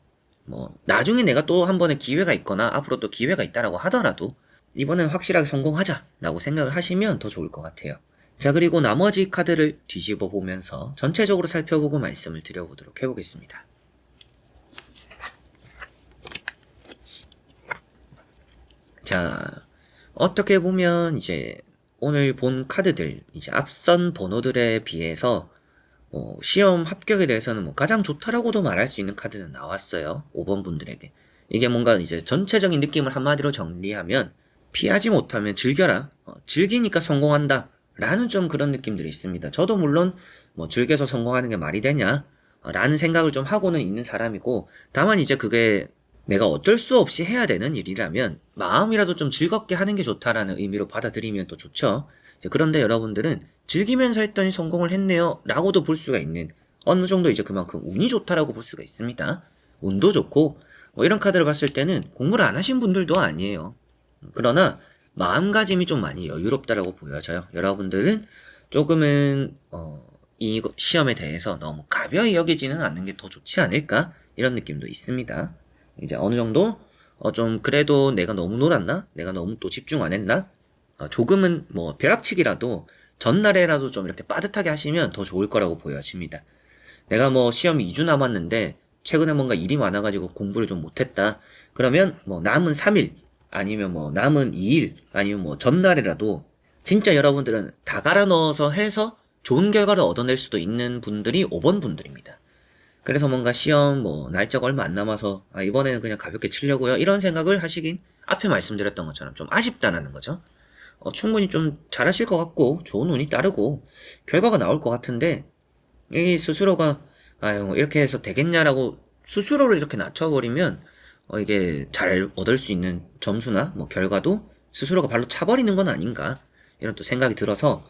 뭐 나중에 내가 또 한 번의 기회가 있거나 앞으로 또 기회가 있다라고 하더라도 이번엔 확실하게 성공하자라고 생각을 하시면 더 좋을 것 같아요. 자, 그리고 나머지 카드를 뒤집어 보면서 전체적으로 살펴보고 말씀을 드려보도록 해보겠습니다. 자, 어떻게 보면 이제 오늘 본 카드들, 이제 앞선 번호들에 비해서 시험 합격에 대해서는 뭐 가장 좋다라고도 말할 수 있는 카드는 나왔어요. 5번 분들에게. 이게 뭔가 이제 전체적인 느낌을 한마디로 정리하면 피하지 못하면 즐겨라. 즐기니까 성공한다. 라는 좀 그런 느낌들이 있습니다. 저도 물론 뭐 즐겨서 성공하는 게 말이 되냐? 라는 생각을 좀 하고는 있는 사람이고, 다만 이제 그게 내가 어쩔 수 없이 해야 되는 일이라면 마음이라도 좀 즐겁게 하는 게 좋다라는 의미로 받아들이면 또 좋죠. 그런데 여러분들은 즐기면서 했더니 성공을 했네요 라고도 볼 수가 있는, 어느 정도 이제 그만큼 운이 좋다라고 볼 수가 있습니다. 운도 좋고 뭐 이런 카드를 봤을 때는 공부를 안 하신 분들도 아니에요. 그러나 마음가짐이 좀 많이 여유롭다라고 보여져요. 여러분들은 조금은 이 시험에 대해서 너무 가벼이 여기지는 않는 게 더 좋지 않을까 이런 느낌도 있습니다. 이제 어느 정도 좀 그래도 내가 너무 놀았나? 내가 너무 또 집중 안 했나? 조금은 뭐 벼락치기라도 전날에라도 좀 이렇게 빠듯하게 하시면 더 좋을 거라고 보여집니다. 내가 뭐 시험이 2주 남았는데 최근에 뭔가 일이 많아가지고 공부를 좀 못했다. 그러면 뭐 남은 3일 아니면 뭐 남은 2일 아니면 뭐 전날이라도 진짜 여러분들은 다 갈아 넣어서 해서 좋은 결과를 얻어낼 수도 있는 분들이 5번 분들입니다. 그래서 뭔가 시험 뭐 날짜가 얼마 안 남아서 이번에는 그냥 가볍게 치려고요 이런 생각을 하시긴 앞에 말씀드렸던 것처럼 좀 아쉽다라는 거죠. 충분히 좀 잘하실 것 같고 좋은 운이 따르고 결과가 나올 것 같은데 이 스스로가 아유 이렇게 해서 되겠냐라고 스스로를 이렇게 낮춰버리면 이게 잘 얻을 수 있는 점수나 뭐 결과도 스스로가 발로 차버리는 건 아닌가 이런 또 생각이 들어서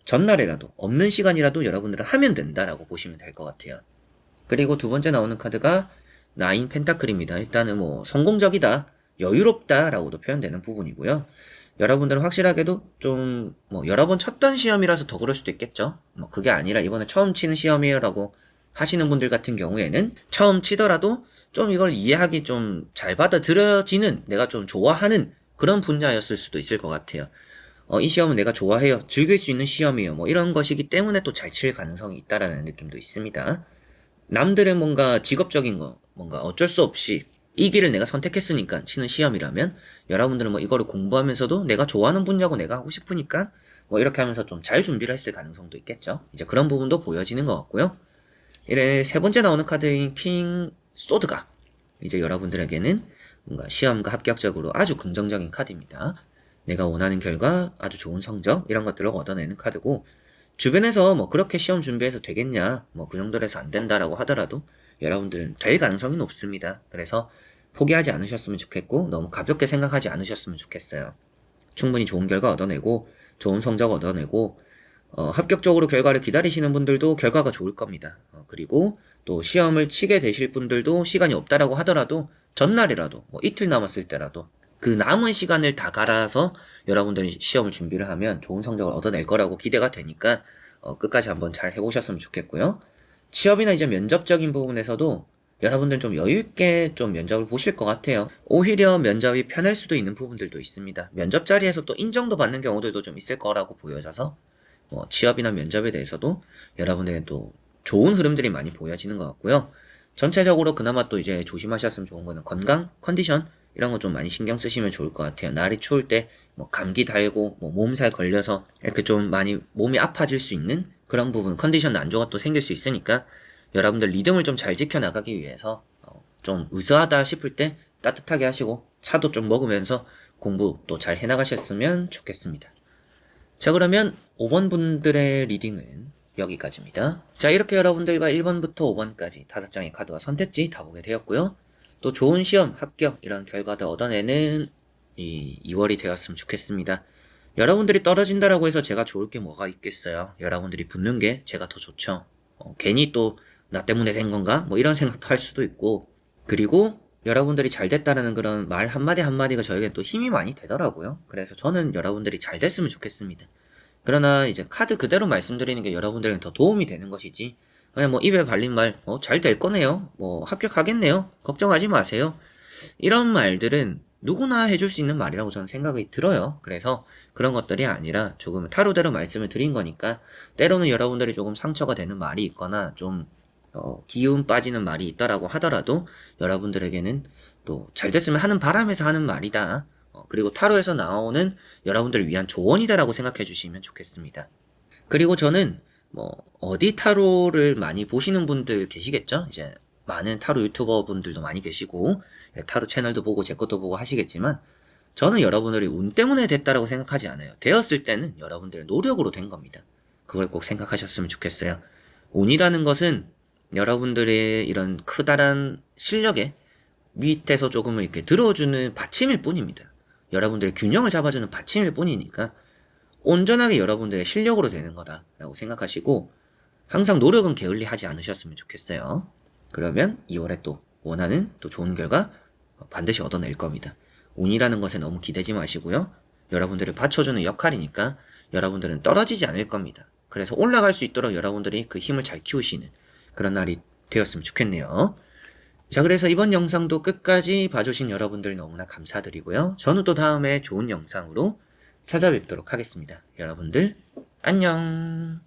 전날이라도 없는 시간이라도 여러분들은 하면 된다라고 보시면 될 것 같아요. 그리고 두 번째 나오는 카드가 나인 펜타클입니다. 일단은 뭐 성공적이다, 여유롭다 라고도 표현되는 부분이고요. 여러분들은 확실하게도 좀 뭐 여러 번 쳤던 시험이라서 더 그럴 수도 있겠죠. 뭐 그게 아니라 이번에 처음 치는 시험이에요 라고 하시는 분들 같은 경우에는 처음 치더라도 좀 이걸 이해하기 좀 잘 받아들여지는, 내가 좀 좋아하는 그런 분야였을 수도 있을 것 같아요. 이 시험은 내가 좋아해요, 즐길 수 있는 시험이에요, 뭐 이런 것이기 때문에 또 잘 칠 가능성이 있다라는 느낌도 있습니다. 남들은 뭔가 직업적인 거, 뭔가 어쩔 수 없이 이 길을 내가 선택했으니까 치는 시험이라면 여러분들은 뭐 이거를 공부하면서도 내가 좋아하는 분야고 내가 하고 싶으니까 뭐 이렇게 하면서 좀 잘 준비를 했을 가능성도 있겠죠. 이제 그런 부분도 보여지는 것 같고요. 이래 세 번째 나오는 카드인 킹 소드가 이제 여러분들에게는 뭔가 시험과 합격적으로 아주 긍정적인 카드입니다. 내가 원하는 결과, 아주 좋은 성적 이런 것들을 얻어내는 카드고, 주변에서 뭐 그렇게 시험 준비해서 되겠냐, 뭐 그 정도로 해서 안 된다라고 하더라도 여러분들은 될 가능성이 높습니다. 그래서 포기하지 않으셨으면 좋겠고 너무 가볍게 생각하지 않으셨으면 좋겠어요. 충분히 좋은 결과 얻어내고 좋은 성적 얻어내고 합격적으로 결과를 기다리시는 분들도 결과가 좋을 겁니다. 그리고 또 시험을 치게 되실 분들도 시간이 없다라고 하더라도 전날이라도 뭐 이틀 남았을 때라도 그 남은 시간을 다 갈아서 여러분들이 시험을 준비를 하면 좋은 성적을 얻어낼 거라고 기대가 되니까 끝까지 한번 잘 해보셨으면 좋겠고요. 취업이나 이제 면접적인 부분에서도 여러분들 좀 여유있게 좀 면접을 보실 것 같아요. 오히려 면접이 편할 수도 있는 부분들도 있습니다. 면접 자리에서 또 인정도 받는 경우들도 좀 있을 거라고 보여져서 취업이나 면접에 대해서도 여러분들의 또 좋은 흐름들이 많이 보여지는 것 같고요. 전체적으로 그나마 또 이제 조심하셨으면 좋은 거는 건강, 컨디션 이런 거 좀 많이 신경 쓰시면 좋을 것 같아요. 날이 추울 때 뭐 감기 달고 뭐 몸살 걸려서 이렇게 좀 많이 몸이 아파질 수 있는 그런 부분 컨디션 난조가 또 생길 수 있으니까 여러분들 리듬을 좀 잘 지켜나가기 위해서 좀 으스하다 싶을 때 따뜻하게 하시고 차도 좀 먹으면서 공부 또 잘 해나가셨으면 좋겠습니다. 자, 그러면 5번 분들의 리딩은 여기까지입니다. 자, 이렇게 여러분들과 1번부터 5번까지 5장의 카드와 선택지 다 보게 되었고요. 또 좋은 시험, 합격 이런 결과들 얻어내는 이 2월이 되었으면 좋겠습니다. 여러분들이 떨어진다라고 해서 제가 좋을 게 뭐가 있겠어요. 여러분들이 붙는 게 제가 더 좋죠. 괜히 또 나 때문에 된 건가? 뭐 이런 생각도 할 수도 있고, 그리고 여러분들이 잘 됐다라는 그런 말 한마디 한마디가 저에게 또 힘이 많이 되더라고요. 그래서 저는 여러분들이 잘 됐으면 좋겠습니다. 그러나 이제 카드 그대로 말씀드리는 게 여러분들에게 더 도움이 되는 것이지, 그냥 뭐 입에 발린 말, 잘 될 거네요. 뭐 합격하겠네요. 걱정하지 마세요. 이런 말들은 누구나 해줄 수 있는 말이라고 저는 생각이 들어요. 그래서 그런 것들이 아니라 조금 타로대로 말씀을 드린 거니까 때로는 여러분들이 조금 상처가 되는 말이 있거나 좀 기운 빠지는 말이 있다라고 하더라도 여러분들에게는 또 잘 됐으면 하는 바람에서 하는 말이다. 그리고 타로에서 나오는 여러분들을 위한 조언이다라고 생각해 주시면 좋겠습니다. 그리고 저는 어디 타로를 많이 보시는 분들 계시겠죠? 이제 많은 타로 유튜버 분들도 많이 계시고 타로 채널도 보고 제 것도 보고 하시겠지만 저는 여러분들이 운 때문에 됐다라고 생각하지 않아요. 되었을 때는 여러분들의 노력으로 된 겁니다. 그걸 꼭 생각하셨으면 좋겠어요. 운이라는 것은 여러분들의 이런 크다란 실력에 밑에서 조금은 이렇게 들어주는 받침일 뿐입니다. 여러분들의 균형을 잡아주는 받침일 뿐이니까 온전하게 여러분들의 실력으로 되는 거다라고 생각하시고 항상 노력은 게을리하지 않으셨으면 좋겠어요. 그러면 2월에 또 원하는 또 좋은 결과 반드시 얻어낼 겁니다. 운이라는 것에 너무 기대지 마시고요. 여러분들을 받쳐주는 역할이니까 여러분들은 떨어지지 않을 겁니다. 그래서 올라갈 수 있도록 여러분들이 그 힘을 잘 키우시는 그런 날이 되었으면 좋겠네요. 자, 그래서 이번 영상도 끝까지 봐주신 여러분들 너무나 감사드리고요. 저는 또 다음에 좋은 영상으로 찾아뵙도록 하겠습니다. 여러분들 안녕.